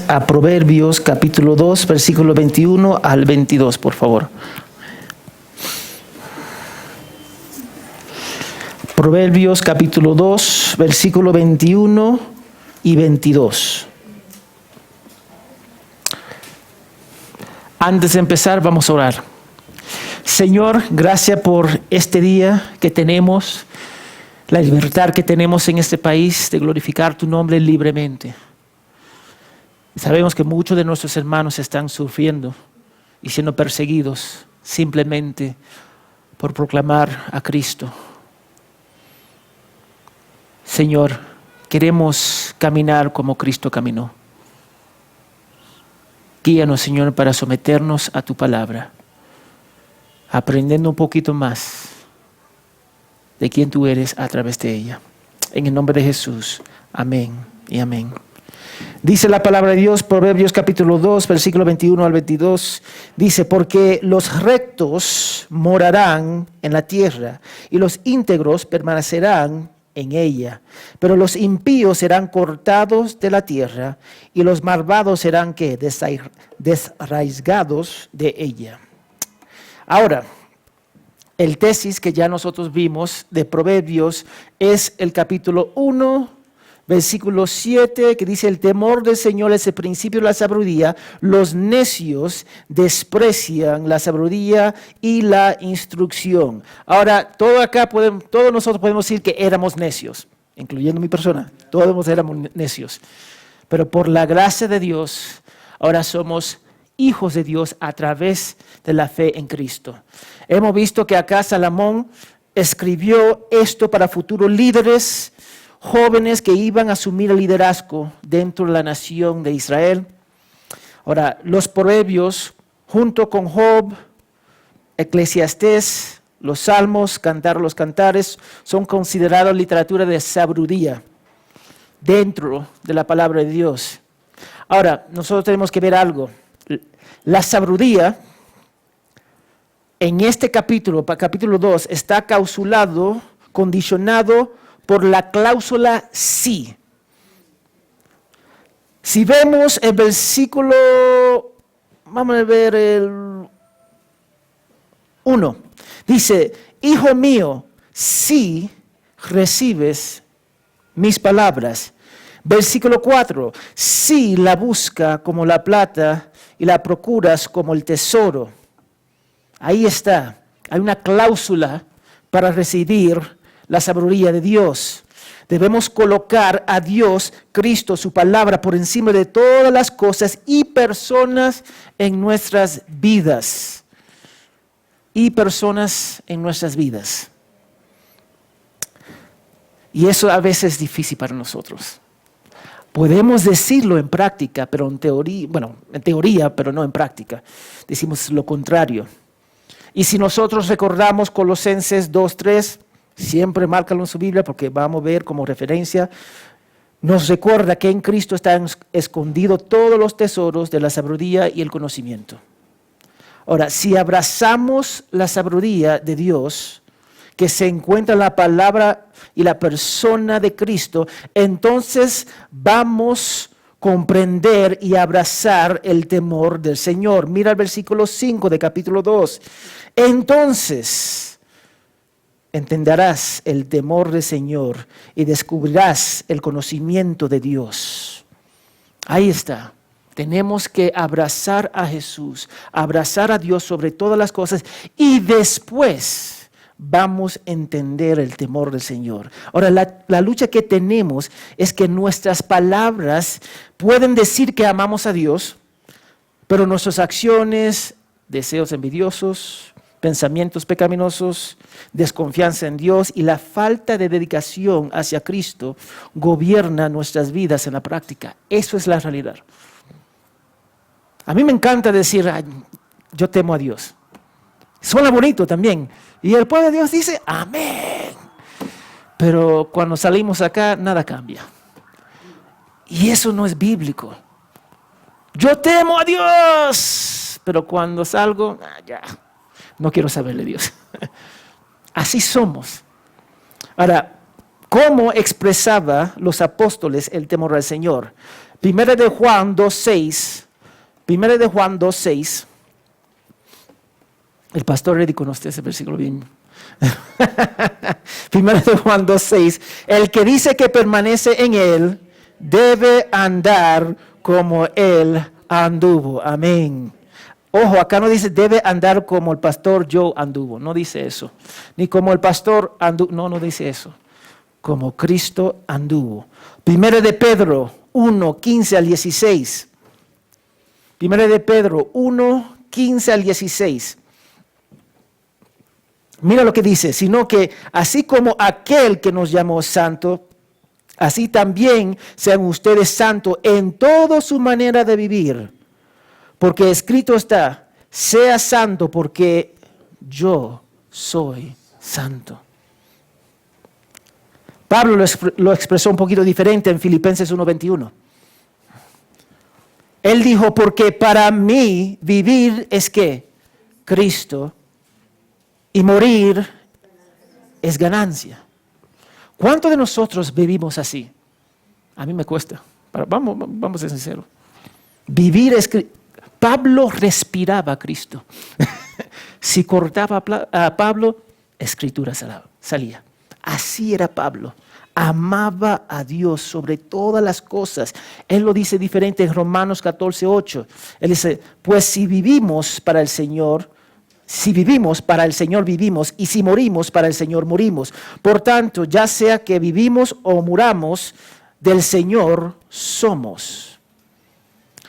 a Proverbios capítulo 2, versículo 21 al 22, por favor. Proverbios capítulo 2, versículo 21 y 22. Antes de empezar, vamos a orar. Señor, gracias por este día que tenemos, la libertad que tenemos en este país de glorificar tu nombre libremente. Sabemos que muchos de nuestros hermanos están sufriendo y siendo perseguidos simplemente por proclamar a Cristo. Señor, queremos caminar como Cristo caminó. Guíanos, Señor, para someternos a tu palabra, aprendiendo un poquito más de quién tú eres a través de ella. En el nombre de Jesús, amén y amén. Dice la palabra de Dios, Proverbios capítulo 2, versículo 21 al 22, dice, porque los rectos morarán en la tierra y los íntegros permanecerán en ella, pero los impíos serán cortados de la tierra y los malvados serán ¿qué? Desarraigados de ella. Ahora, el tesis que ya nosotros vimos de Proverbios es el capítulo 1, versículo 7, que dice, el temor del Señor es el principio de la sabiduría, los necios desprecian la sabiduría y la instrucción. Ahora, todos nosotros podemos decir que éramos necios, incluyendo mi persona, todos éramos necios. Pero por la gracia de Dios, ahora somos hijos de Dios a través de la fe en Cristo. Hemos visto que acá Salomón escribió esto para futuros líderes, jóvenes que iban a asumir el liderazgo dentro de la nación de Israel. Ahora, los proverbios, junto con Job, Eclesiastés, los salmos, Cantar los cantares, son considerados literatura de sabiduría dentro de la palabra de Dios. Ahora, nosotros tenemos que ver algo. La sabiduría en este capítulo 2, está condicionado por la cláusula sí. Si vemos el versículo, vamos a ver el 1, dice, hijo mío, si recibes mis palabras. Versículo 4, si la busca como la plata y la procuras como el tesoro. Ahí está, hay una cláusula para recibir la sabiduría de Dios. Debemos colocar a Dios, Cristo, su palabra, por encima de todas las cosas y personas en nuestras vidas. Y personas en nuestras vidas. Y eso a veces es difícil para nosotros. Podemos decirlo en práctica, pero en teoría, pero no en práctica. Decimos lo contrario. Y si nosotros recordamos Colosenses 2:3, siempre márcalo en su Biblia porque vamos a ver como referencia, nos recuerda que en Cristo están escondidos todos los tesoros de la sabiduría y el conocimiento. Ahora, si abrazamos la sabiduría de Dios, que se encuentra en la palabra y la persona de Cristo, entonces vamos a comprender y abrazar el temor del Señor. Mira el versículo 5 de capítulo 2. Entonces entenderás el temor del Señor y descubrirás el conocimiento de Dios. Ahí está. Tenemos que abrazar a Jesús, abrazar a Dios sobre todas las cosas y después vamos a entender el temor del Señor. Ahora, la lucha que tenemos es que nuestras palabras pueden decir que amamos a Dios, pero nuestras acciones, deseos envidiosos, pensamientos pecaminosos, desconfianza en Dios y la falta de dedicación hacia Cristo gobierna nuestras vidas en la práctica. Eso es la realidad. A mí me encanta decir, yo temo a Dios. Suena bonito también. Y el pueblo de Dios dice, amén. Pero cuando salimos acá, nada cambia. Y eso no es bíblico. Yo temo a Dios. Pero cuando salgo, ya, no quiero saber de Dios. Así somos. Ahora, ¿cómo expresaba los apóstoles el temor al Señor? Primera de Juan 2:6. Primera de Juan 2:6. El pastor Eddie conoce ese versículo bien. Primera de Juan 2:6. El que dice que permanece en él debe andar como él anduvo. Amén. Ojo, acá no dice debe andar como el pastor Joe anduvo. No dice eso. Ni como el pastor anduvo. No dice eso. Como Cristo anduvo. Primera de Pedro 1:15-16. Primera de Pedro 1:15-16. Mira lo que dice, sino que así como aquel que nos llamó santo, así también sean ustedes santos en toda su manera de vivir. Porque escrito está, sea santo porque yo soy santo. Pablo lo expresó un poquito diferente en Filipenses 1:21. Él dijo, porque para mí vivir es ¿qué? Cristo, y morir es ganancia. ¿Cuántos de nosotros vivimos así? A mí me cuesta. Vamos a ser sinceros. Vivir es Cristo. Pablo respiraba a Cristo. Si cortaba a Pablo, escritura salía. Así era Pablo. Amaba a Dios sobre todas las cosas. Él lo dice diferente en Romanos 14:8. Él dice, pues si vivimos para el Señor vivimos, y si morimos para el Señor morimos. Por tanto, ya sea que vivimos o muramos, del Señor somos.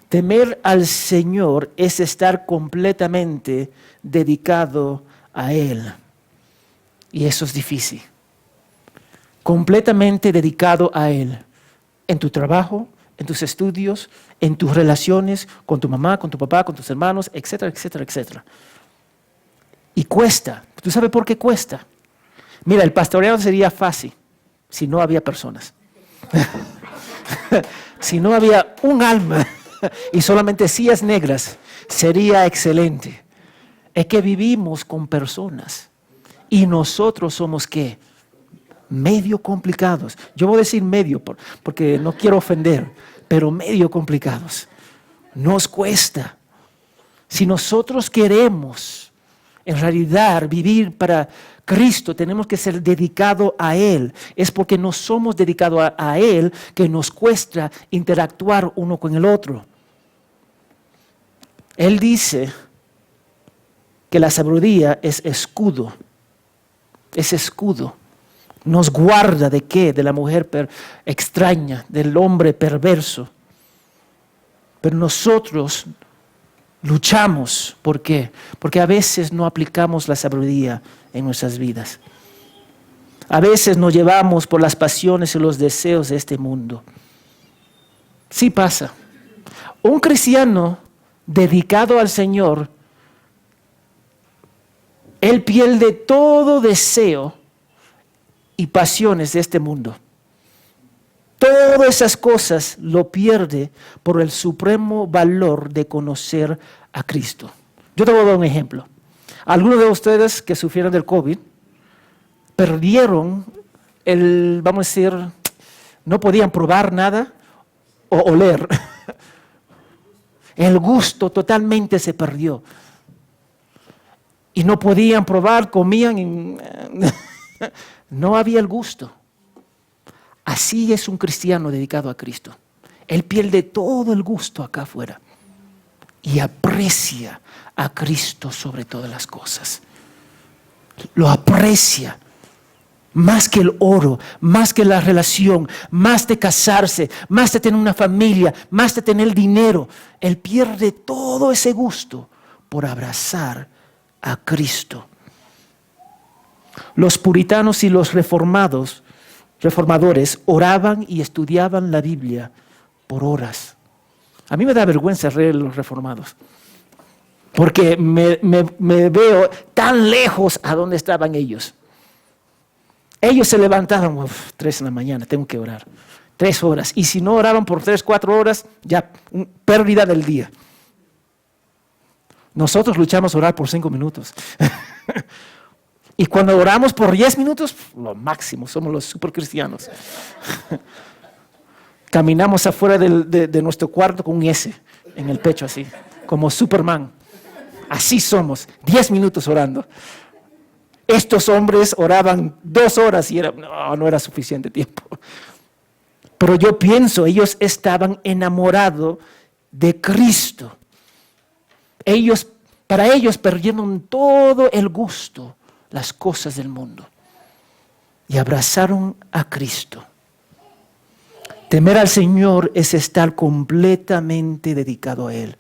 Temer al Señor es estar completamente dedicado a Él. Y eso es difícil. Completamente dedicado a Él. En tu trabajo, en tus estudios, en tus relaciones con tu mamá, con tu papá, con tus hermanos, etcétera, etcétera, etcétera. Y cuesta. ¿Tú sabes por qué cuesta? Mira, el pastoreado sería fácil si no había personas. Si no había un alma y solamente sillas negras, sería excelente. Es que vivimos con personas y nosotros somos ¿qué? Medio complicados. Yo voy a decir medio porque no quiero ofender, pero medio complicados. Nos cuesta. Si nosotros queremos en realidad vivir para Cristo, tenemos que ser dedicados a Él. Es porque no somos dedicados a Él que nos cuesta interactuar uno con el otro. Él dice que la sabiduría es escudo. Es escudo. Nos guarda ¿de qué? De la mujer extraña, del hombre perverso. Pero nosotros luchamos. ¿Por qué? Porque a veces no aplicamos la sabiduría en nuestras vidas. A veces nos llevamos por las pasiones y los deseos de este mundo. Sí pasa. Un cristiano dedicado al Señor, él pierde todo deseo y pasiones de este mundo. Todas esas cosas lo pierde por el supremo valor de conocer a Cristo. Yo te voy a dar un ejemplo. Algunos de ustedes que sufrieron del COVID perdieron vamos a decir, no podían probar nada o oler. El gusto totalmente se perdió. Y no podían probar, comían y no había el gusto. Así es un cristiano dedicado a Cristo. Él pierde todo el gusto acá afuera y aprecia a Cristo sobre todas las cosas. Lo aprecia más que el oro, más que la relación, más de casarse, más de tener una familia, más de tener dinero. Él pierde todo ese gusto por abrazar a Cristo. Los puritanos y los reformadores oraban y estudiaban la Biblia por horas. A mí me da vergüenza leer los reformados, porque me veo tan lejos a donde estaban ellos. Ellos se levantaban 3 de la mañana, tengo que orar, 3 horas. Y si no oraban por 3, 4 horas, ya pérdida del día. Nosotros luchamos a orar por 5 minutos. Y cuando oramos por 10 minutos, lo máximo, somos los supercristianos. Caminamos afuera de nuestro cuarto con un S en el pecho así, como Superman. Así somos, 10 minutos orando. Estos hombres oraban 2 horas y no era suficiente tiempo. Pero yo pienso, ellos estaban enamorados de Cristo. Para ellos perdieron todo el gusto, las cosas del mundo, y abrazaron a Cristo. Temer al Señor es estar completamente dedicado a Él.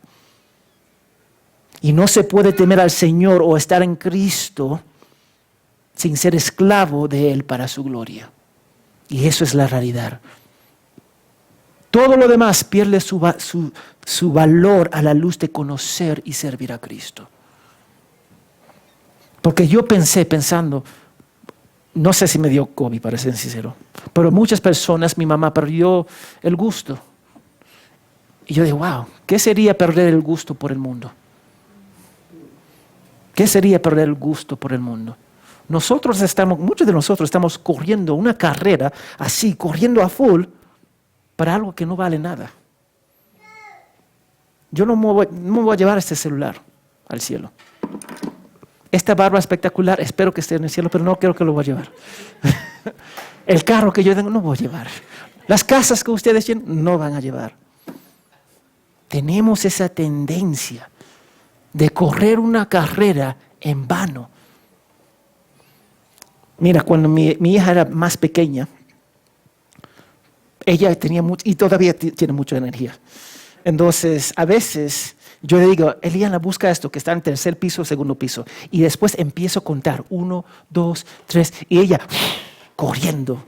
Y no se puede temer al Señor o estar en Cristo sin ser esclavo de Él para su gloria. Y eso es la realidad. Todo lo demás pierde su valor a la luz de conocer y servir a Cristo. Porque yo pensando, no sé si me dio COVID, para ser sincero, pero muchas personas, mi mamá perdió el gusto. Y yo dije, wow, ¿qué sería perder el gusto por el mundo? ¿Qué sería perder el gusto por el mundo? Muchos de nosotros estamos corriendo una carrera así, corriendo a full, para algo que no vale nada. Yo no me voy a llevar este celular al cielo. Esta barba espectacular, espero que esté en el cielo, pero no creo que lo voy a llevar. El carro que yo tengo, no voy a llevar. Las casas que ustedes tienen, no van a llevar. Tenemos esa tendencia de correr una carrera en vano. Mira, cuando mi hija era más pequeña, ella tenía mucho, y todavía tiene mucha energía. Entonces, a veces yo le digo, Eliana, busca esto que está en tercer piso, segundo piso. Y después empiezo a contar, 1, 2, 3, y ella corriendo.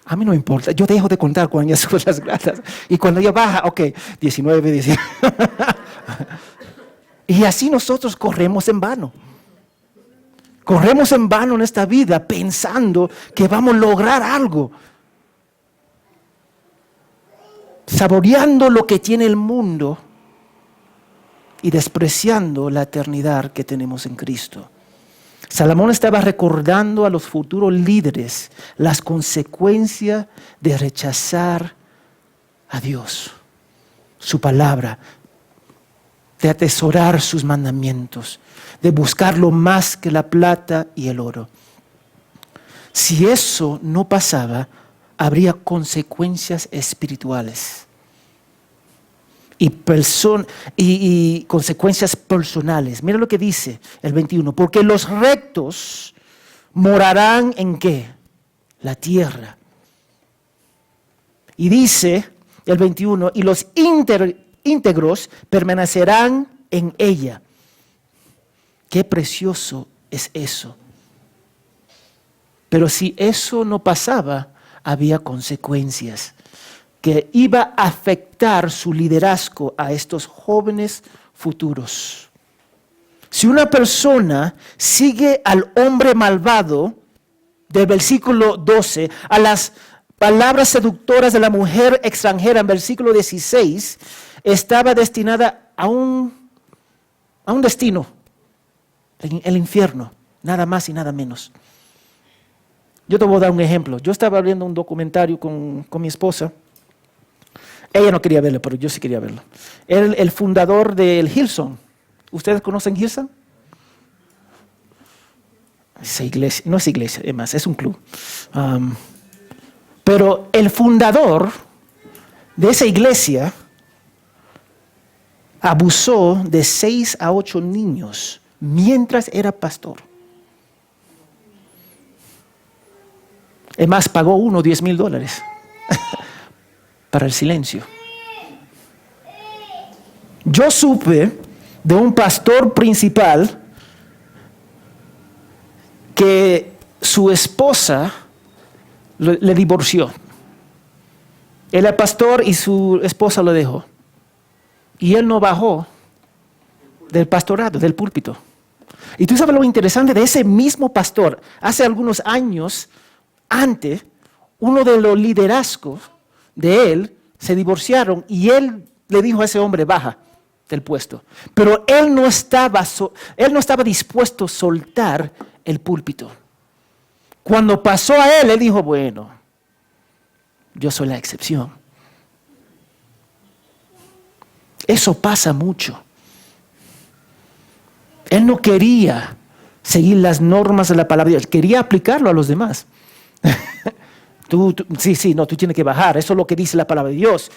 A mí no importa, yo dejo de contar cuando ella sube las gradas. Y cuando ella baja, ok, 19, 19. Y así nosotros corremos en vano. Corremos en vano en esta vida pensando que vamos a lograr algo. Saboreando lo que tiene el mundo y despreciando la eternidad que tenemos en Cristo. Salomón estaba recordando a los futuros líderes las consecuencias de rechazar a Dios, su palabra, de atesorar sus mandamientos, de buscarlo más que la plata y el oro. Si eso no pasaba, habría consecuencias espirituales y consecuencias personales. Mira lo que dice el 21. Porque los rectos morarán ¿en qué? La tierra. Y dice el 21, y los íntegros permanecerán en ella. Qué precioso es eso. Pero si eso no pasaba, había consecuencias que iba a afectar su liderazgo a estos jóvenes futuros. Si una persona sigue al hombre malvado, del versículo 12, a las palabras seductoras de la mujer extranjera en versículo 16, estaba destinada a un destino, el infierno, nada más y nada menos. Yo te voy a dar un ejemplo. Yo estaba viendo un documentario con mi esposa. Ella no quería verlo, pero yo sí quería verlo. Era el fundador del Hillsong. ¿Ustedes conocen Hillsong? Esa iglesia, no es iglesia, es más, es un club. Pero el fundador de esa iglesia abusó de 6 a 8 niños mientras era pastor. Es más, pagó uno $10,000 para el silencio. Yo supe de un pastor principal que su esposa le divorció. Él era pastor y su esposa lo dejó. Y él no bajó del pastorado, del púlpito. Y tú sabes lo interesante de ese mismo pastor. Hace algunos años, antes, uno de los liderazgos de él se divorciaron y él le dijo a ese hombre, baja del puesto. Pero él no estaba dispuesto a soltar el púlpito. Cuando pasó a él dijo, bueno, yo soy la excepción. Eso pasa mucho. Él no quería seguir las normas de la palabra de Dios, quería aplicarlo a los demás. Tú tienes que bajar, eso es lo que dice la palabra de Dios.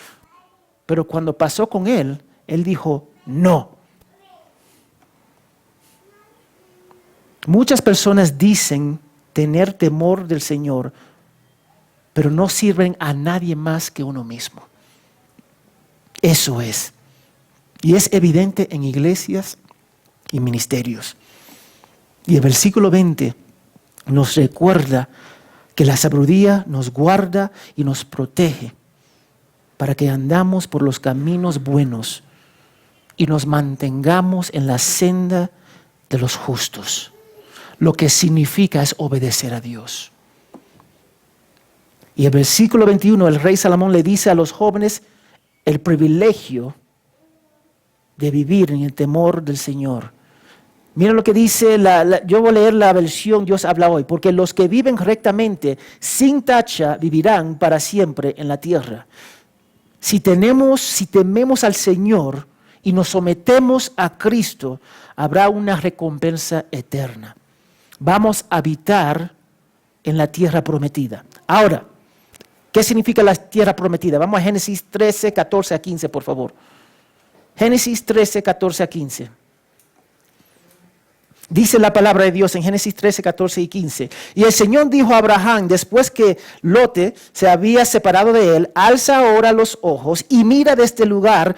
Pero cuando pasó con él dijo, no. Muchas personas dicen tener temor del Señor, pero no sirven a nadie más que uno mismo. Eso es. Y es evidente en iglesias y ministerios. Y el versículo 20 nos recuerda que la sabiduría nos guarda y nos protege para que andamos por los caminos buenos y nos mantengamos en la senda de los justos. Lo que significa es obedecer a Dios. Y el versículo 21, el rey Salomón le dice a los jóvenes el privilegio de vivir en el temor del Señor. Miren lo que dice, yo voy a leer la versión Dios habla hoy, porque los que viven rectamente, sin tacha, vivirán para siempre en la tierra. Si tememos al Señor y nos sometemos a Cristo, habrá una recompensa eterna. Vamos a habitar en la tierra prometida. Ahora, ¿qué significa la tierra prometida? Vamos a Génesis 13, 14 a 15, por favor. Génesis 13, 14 a 15. Dice la palabra de Dios en Génesis 13, 14 y 15. Y el Señor dijo a Abraham, después que Lote se había separado de él, alza ahora los ojos y mira desde el lugar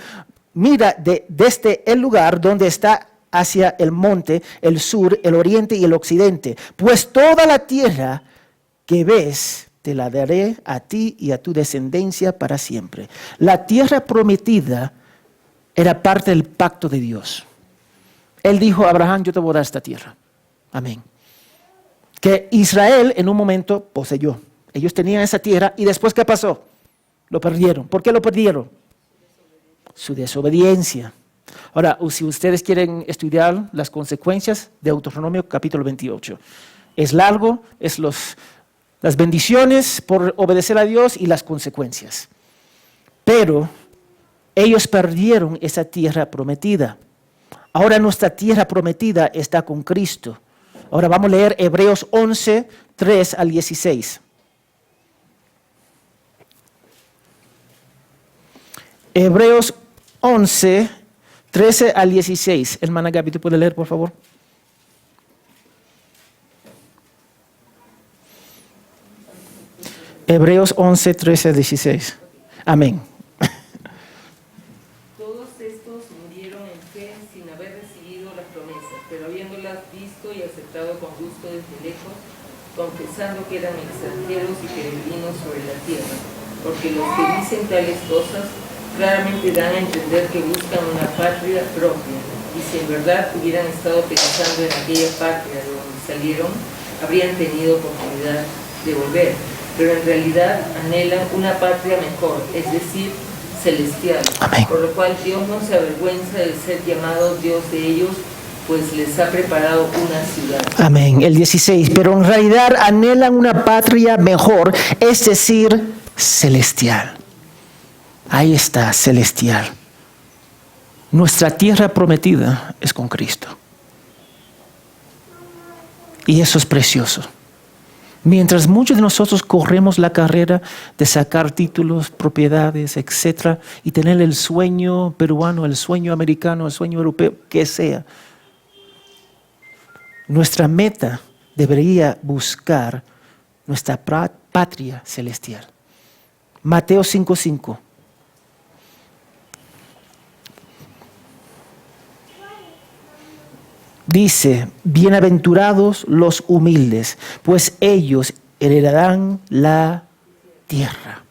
donde está hacia el monte, el sur, el oriente y el occidente. Pues toda la tierra que ves te la daré a ti y a tu descendencia para siempre. La tierra prometida era parte del pacto de Dios. Él dijo a Abraham, yo te voy a dar esta tierra. Amén. Que Israel en un momento poseyó. Ellos tenían esa tierra y después ¿qué pasó? Lo perdieron. ¿Por qué lo perdieron? Su desobediencia. Ahora, si ustedes quieren estudiar las consecuencias de Deuteronomio capítulo 28. Es largo, es las bendiciones por obedecer a Dios y las consecuencias. Pero ellos perdieron esa tierra prometida. Ahora nuestra tierra prometida está con Cristo. Ahora vamos a leer Hebreos 11, 3 al 16. Hebreos 11, 13 al 16. Hermana Gaby, ¿tú puedes leer, por favor? Hebreos 11, 13 al 16. Amén. Confesando que eran extranjeros y peregrinos sobre la tierra, porque los que dicen tales cosas claramente dan a entender que buscan una patria propia, y si en verdad hubieran estado pensando en aquella patria de donde salieron, habrían tenido oportunidad de volver, pero en realidad anhelan una patria mejor, es decir, celestial. Amén. Por lo cual Dios no se avergüenza de ser llamado Dios de ellos, pues les ha preparado una ciudad. Amén. El 16. Pero en realidad anhelan una patria mejor, es decir, celestial. Ahí está, celestial. Nuestra tierra prometida es con Cristo. Y eso es precioso. Mientras muchos de nosotros corremos la carrera de sacar títulos, propiedades, etc., y tener el sueño peruano, el sueño americano, el sueño europeo, que sea, nuestra meta debería buscar nuestra patria celestial. Mateo 5:5. Dice, bienaventurados los humildes, pues ellos heredarán la tierra.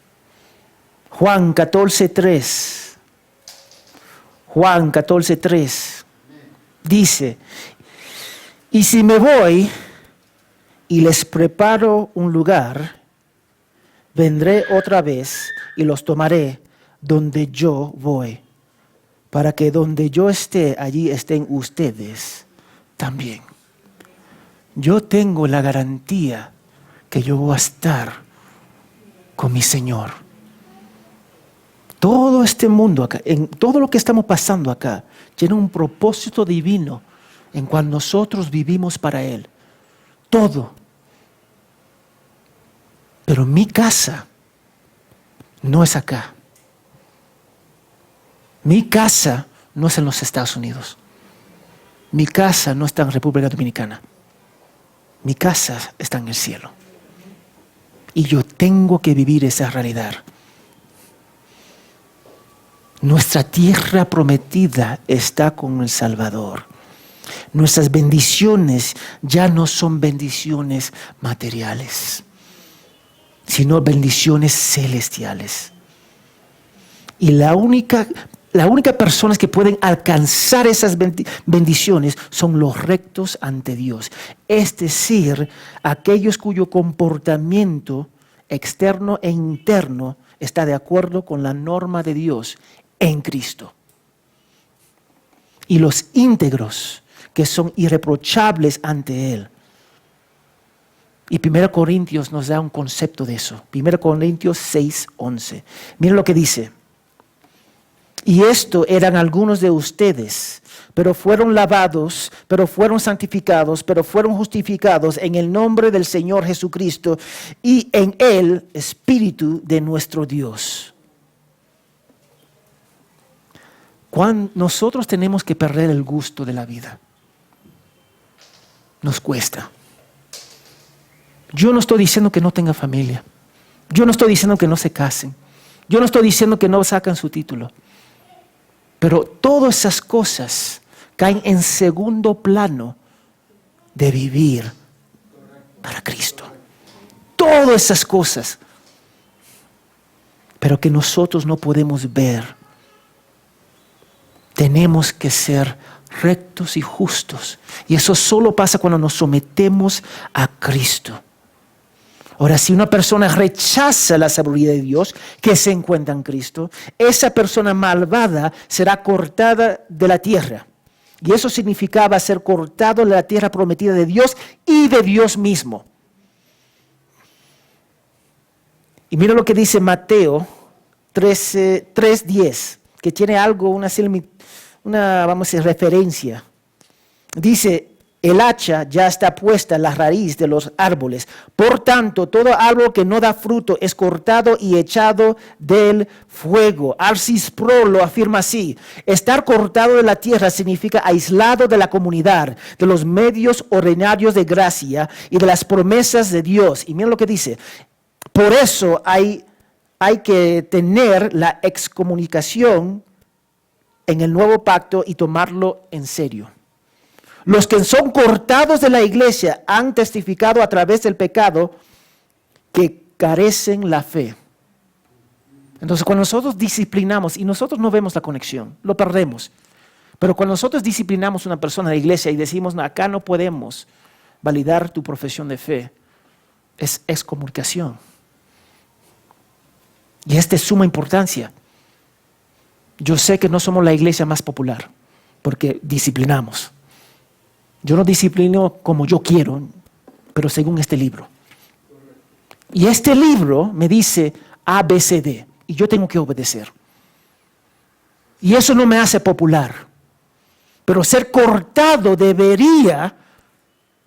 Juan 14:3. Juan 14:3. Dice, y si me voy y les preparo un lugar, vendré otra vez y los tomaré donde yo voy, para que donde yo esté, allí estén ustedes también. Yo tengo la garantía que yo voy a estar con mi Señor. Todo este mundo acá, en todo lo que estamos pasando acá, tiene un propósito divino en cual nosotros vivimos para Él. Todo. Pero mi casa no es acá. Mi casa no es en los Estados Unidos. Mi casa no está en República Dominicana. Mi casa está en el cielo. Y yo tengo que vivir esa realidad. Nuestra tierra prometida está con el Salvador. Nuestras bendiciones ya no son bendiciones materiales, sino bendiciones celestiales. Y la única personas que pueden alcanzar esas bendiciones son los rectos ante Dios. Es decir, aquellos cuyo comportamiento externo e interno está de acuerdo con la norma de Dios en Cristo. Y los íntegros, que son irreprochables ante Él. Y 1 Corintios nos da un concepto de eso. 1 Corintios 6:11. Miren lo que dice. Y esto eran algunos de ustedes, pero fueron lavados, pero fueron santificados, pero fueron justificados en el nombre del Señor Jesucristo y en el Espíritu de nuestro Dios. Nosotros tenemos que perder el gusto de la vida. Nos cuesta. Yo no estoy diciendo que no tenga familia. Yo no estoy diciendo que no se casen. Yo no estoy diciendo que no sacan su título. Pero todas esas cosas caen en segundo plano de vivir para Cristo. Todas esas cosas. Pero que nosotros no podemos ver. Tenemos que ser rectos y justos. Y eso solo pasa cuando nos sometemos a Cristo. Ahora, si una persona rechaza la sabiduría de Dios que se encuentra en Cristo, esa persona malvada será cortada de la tierra. Y eso significaba ser cortado de la tierra prometida de Dios y de Dios mismo. Y mira lo que dice Mateo 3:10, que tiene algo, una vamos a decir, referencia. Dice, el hacha ya está puesta en la raíz de los árboles. Por tanto, todo árbol que no da fruto es cortado y echado del fuego. R.C. Sproul lo afirma así. Estar cortado de la tierra significa aislado de la comunidad, de los medios ordinarios de gracia y de las promesas de Dios. Y miren lo que dice. Por eso hay que tener la excomunicación en el nuevo pacto y tomarlo en serio. Los que son cortados de la iglesia han testificado a través del pecado que carecen la fe. Entonces, cuando nosotros disciplinamos, y nosotros no vemos la conexión, lo perdemos. Pero cuando nosotros disciplinamos a una persona de la iglesia y decimos, no, acá no podemos validar tu profesión de fe, es excomunicación. Y es de suma importancia. Yo sé que no somos la iglesia más popular, porque disciplinamos. Yo no disciplino como yo quiero, pero según este libro. Y este libro me dice A, B, C, D, y yo tengo que obedecer. Y eso no me hace popular. Pero ser cortado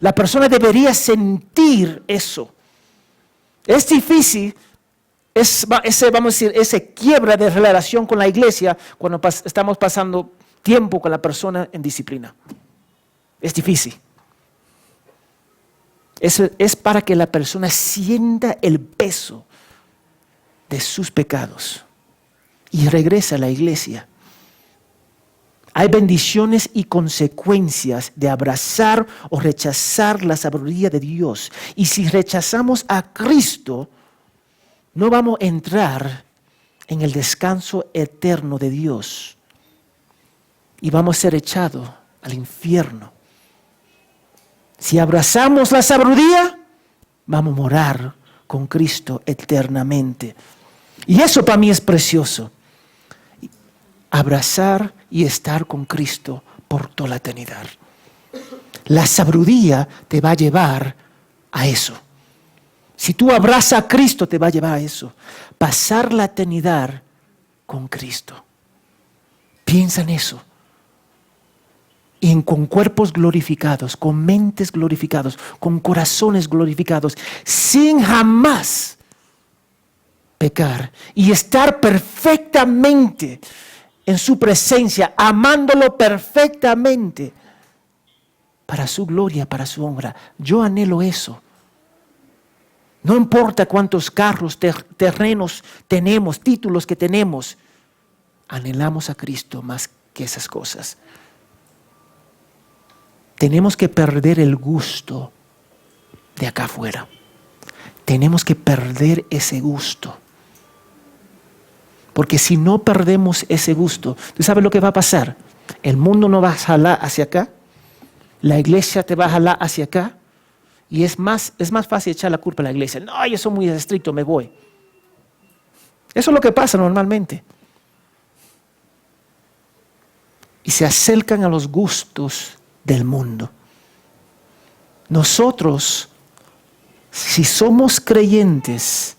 la persona debería sentir eso. Es difícil, ese quiebra de relación con la iglesia cuando estamos pasando tiempo con la persona en disciplina. Es difícil. Es para que la persona sienta el peso de sus pecados y regrese a la iglesia. Hay bendiciones y consecuencias de abrazar o rechazar la sabiduría de Dios. Y si rechazamos a Cristo, no vamos a entrar en el descanso eterno de Dios. Y vamos a ser echados al infierno. Si abrazamos la sabiduría, vamos a morar con Cristo eternamente. Y eso para mí es precioso. Abrazar y estar con Cristo por toda la eternidad. La sabiduría te va a llevar a eso. Si tú abrazas a Cristo, te va a llevar a eso. Pasar la eternidad con Cristo. Piensa en eso. Y con cuerpos glorificados, con mentes glorificados, con corazones glorificados, sin jamás pecar y estar perfectamente en su presencia, amándolo perfectamente para su gloria, para su honra. Yo anhelo eso. No importa cuántos carros, terrenos tenemos, títulos que tenemos, anhelamos a Cristo más que esas cosas. Tenemos que perder el gusto de acá afuera. Tenemos que perder ese gusto. Porque si no perdemos ese gusto, ¿tú sabes lo que va a pasar? El mundo no va a jalar hacia acá. La iglesia te va a jalar hacia acá. Y es más fácil echar la culpa a la iglesia. No, yo soy muy estricto, me voy. Eso es lo que pasa normalmente. Y se acercan a los gustos del mundo. Nosotros, si somos creyentes,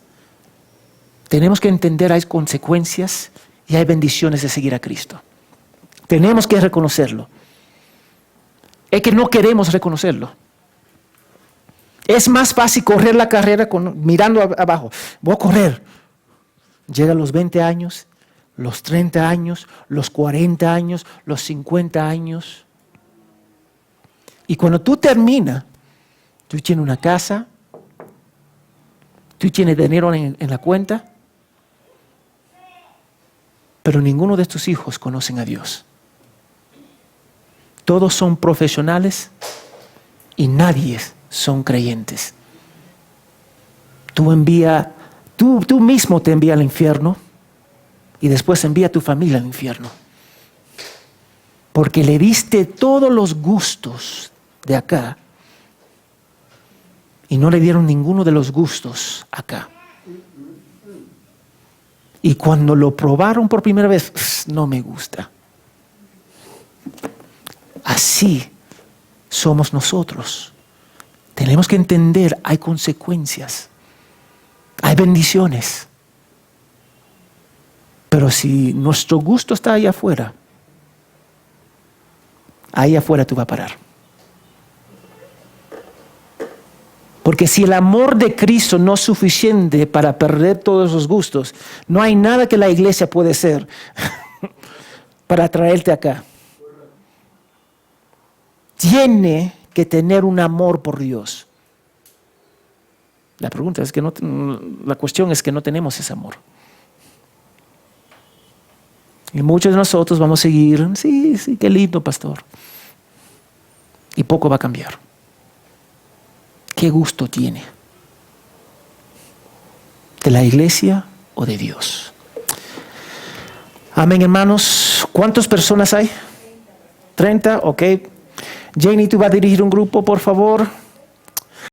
tenemos que entender hay consecuencias y hay bendiciones de seguir a Cristo. Tenemos que reconocerlo. Es que no queremos reconocerlo. Es más fácil correr la carrera mirando abajo. Voy a correr. Llega a los 20 años, los 30 años, los 40 años, los 50 años. Y cuando tú terminas, tú tienes una casa, tú tienes dinero en la cuenta, pero ninguno de tus hijos conocen a Dios. Todos son profesionales y nadie son creyentes. Tú mismo te envías al infierno y después envía a tu familia al infierno. Porque le diste todos los gustos de acá y no le dieron ninguno de los gustos acá. Y cuando lo probaron por primera vez, no me gusta. Así somos nosotros. Tenemos que entender, hay consecuencias, hay bendiciones. Pero si nuestro gusto está ahí afuera tú vas a parar. Porque si el amor de Cristo no es suficiente para perder todos esos gustos, no hay nada que la iglesia puede hacer para traerte acá. Tiene que tener un amor por Dios. La pregunta es que la cuestión es que no tenemos ese amor. Y muchos de nosotros vamos a seguir, sí, qué lindo, pastor. Y poco va a cambiar. ¿Qué gusto tiene? ¿De la iglesia o de Dios? Amén, hermanos. ¿Cuántas personas hay? 30, ok. Janie, tú vas a dirigir un grupo, por favor.